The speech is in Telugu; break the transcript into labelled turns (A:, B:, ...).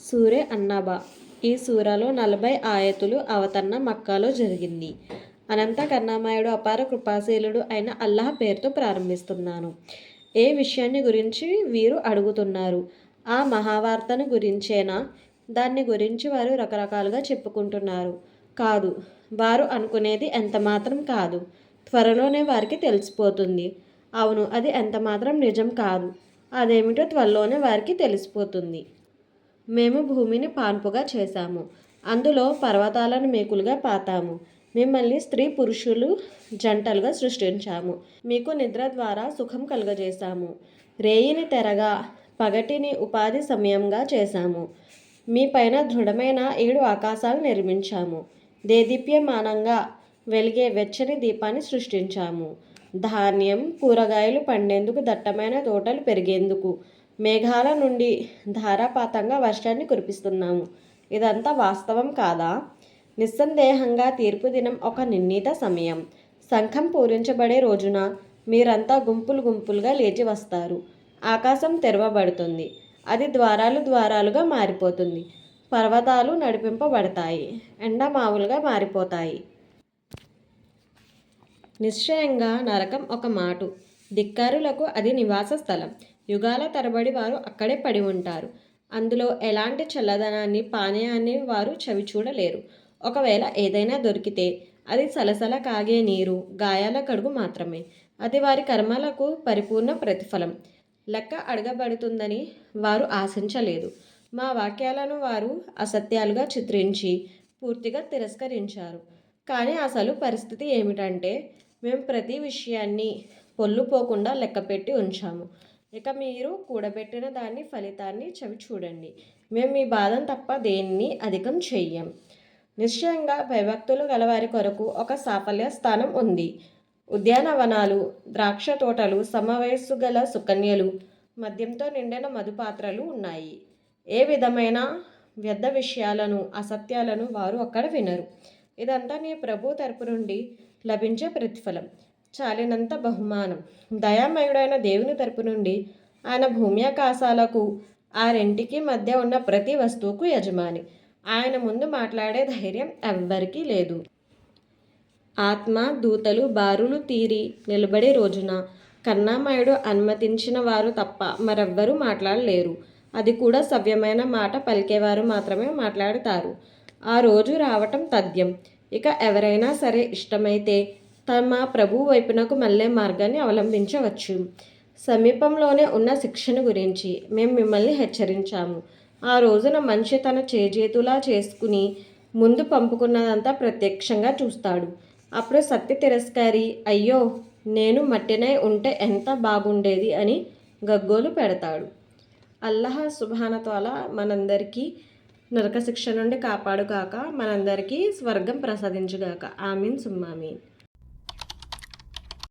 A: సూరే అన్నాబా. ఈ సూరాలో 40 ఆయతులు అవతరణ మక్కాలో జరిగింది. అనంత కరుణామయుడు అపార కృపాశీలుడు అయిన అల్లాహ్ పేరుతో ప్రారంభిస్తున్నాను. ఏ విషయాన్ని గురించి వీరు అడుగుతున్నారు? ఆ మహావార్తను గురించేనా? దాన్ని గురించి వారు రకరకాలుగా చెప్పుకుంటున్నారు. కాదు, వారు అనుకునేది ఎంతమాత్రం కాదు. త్వరలోనే వారికి తెలిసిపోతుంది. అవును, అది ఎంతమాత్రం నిజం కాదు. అదేమిటో త్వరలోనే వారికి తెలిసిపోతుంది. మేము భూమిని పాన్పుగా చేశాము. అందులో పర్వతాలను మేకులుగా పాతాము. మిమ్మల్ని స్త్రీ పురుషులు జంటలుగా సృష్టించాము. మీకు నిద్ర ద్వారా సుఖం కలుగజేశాము. రేయిని తెరగా, పగటిని ఉపాధి సమయంగా చేశాము. మీ పైన దృఢమైన 7 ఆకాశాలు నిర్మించాము. దేదీప్యమానంగా వెలిగే వెచ్చని దీపాన్ని సృష్టించాము. ధాన్యం, కూరగాయలు పండేందుకు, దట్టమైన తోటలు పెరిగేందుకు మేఘాల నుండి ధారాపాతంగా వర్షాన్ని కురిపిస్తున్నాము. ఇదంతా వాస్తవం కాదా? నిస్సందేహంగా తీర్పు దినం ఒక నిర్ణీత సమయం. శంఖం పూరించబడే రోజున మీరంతా గుంపులు గుంపులుగా లేచి వస్తారు. ఆకాశం తెరవబడుతుంది. అది ద్వారాలు ద్వారాలుగా మారిపోతుంది. పర్వతాలు నడిపింపబడతాయి. ఎండమావులుగా మారిపోతాయి. నిశ్చయంగా నరకం ఒక మాటు. ధిక్కారులకు అది నివాస స్థలం. యుగాల తరబడి వారు అక్కడే పడి ఉంటారు. అందులో ఎలాంటి చల్లదనాన్ని, పానీయాన్ని వారు చవి చూడలేరు. ఒకవేళ ఏదైనా దొరికితే అది సలసల కాగే నీరు, గాయాల కడుగు మాత్రమే. అది వారి కర్మలకు పరిపూర్ణ ప్రతిఫలం. లెక్క అడగబడుతుందని వారు ఆశించలేదు. మా వాక్యాలను వారు అసత్యాలుగా చిత్రించి పూర్తిగా తిరస్కరించారు. కానీ అసలు పరిస్థితి ఏమిటంటే, మేము ప్రతి విషయాన్ని పొల్లుపోకుండా లెక్కపెట్టి ఉంచాము. ఇక మీరు కూడబెట్టిన దాని ఫలితాన్ని చవి చూడండి. మేము మీ బాధను తప్ప దేన్ని అధికం చెయ్యం. నిశ్చయంగా భయభక్తులు గలవారి కొరకు ఒక సాఫల్య స్థానం ఉంది. ఉద్యానవనాలు, ద్రాక్ష తోటలు, సమవయస్సు గల సుకన్యలు, మద్యంతో నిండిన మధుపాత్రలు ఉన్నాయి. ఏ విధమైన వ్యర్థ విషయాలను, అసత్యాలను వారు అక్కడ వినరు. ఇదంతా నీ ప్రభు తరపు నుండి లభించే ప్రతిఫలం, చాలినంత బహుమానం. దయామయుడైన దేవుని తరపు నుండి ఆయన భూమ్యాకాశాలకు, ఆ రెంటికి మధ్య ఉన్న ప్రతి వస్తువుకు యజమాని. ఆయన ముందు మాట్లాడే ధైర్యం ఎవ్వరికీ లేదు. ఆత్మ, దూతలు బారులు తీరి నిలబడే రోజున కరుణామయుడు అనుమతించిన వారు తప్ప మరెవ్వరూ మాట్లాడలేరు. అది కూడా సవ్యమైన మాట పలికేవారు మాత్రమే మాట్లాడతారు. ఆ రోజు రావటం తథ్యం. ఇక ఎవరైనా సరే ఇష్టమైతే తమ ప్రభు వైపునకు మళ్ళే మార్గాన్ని అవలంబించవచ్చు. సమీపంలోనే ఉన్న శిక్షను గురించి మేము మిమ్మల్ని హెచ్చరించాము. ఆ రోజున మనిషి తన చేజేతులా చేసుకుని ముందు పంపుకున్నదంతా ప్రత్యక్షంగా చూస్తాడు. అప్పుడు సత్య తిరస్కారి, అయ్యో నేను మట్టినై ఉంటే ఎంత బాగుండేది అని గగ్గోలు పెడతాడు. అల్లాహ్ సుబ్హానహు తఆలా మనందరికీ నరకశిక్ష నుండి కాపాడుగాక, మనందరికీ స్వర్గం ప్రసాదించుగాక. ఆమీన్ సుమ్మామీన్.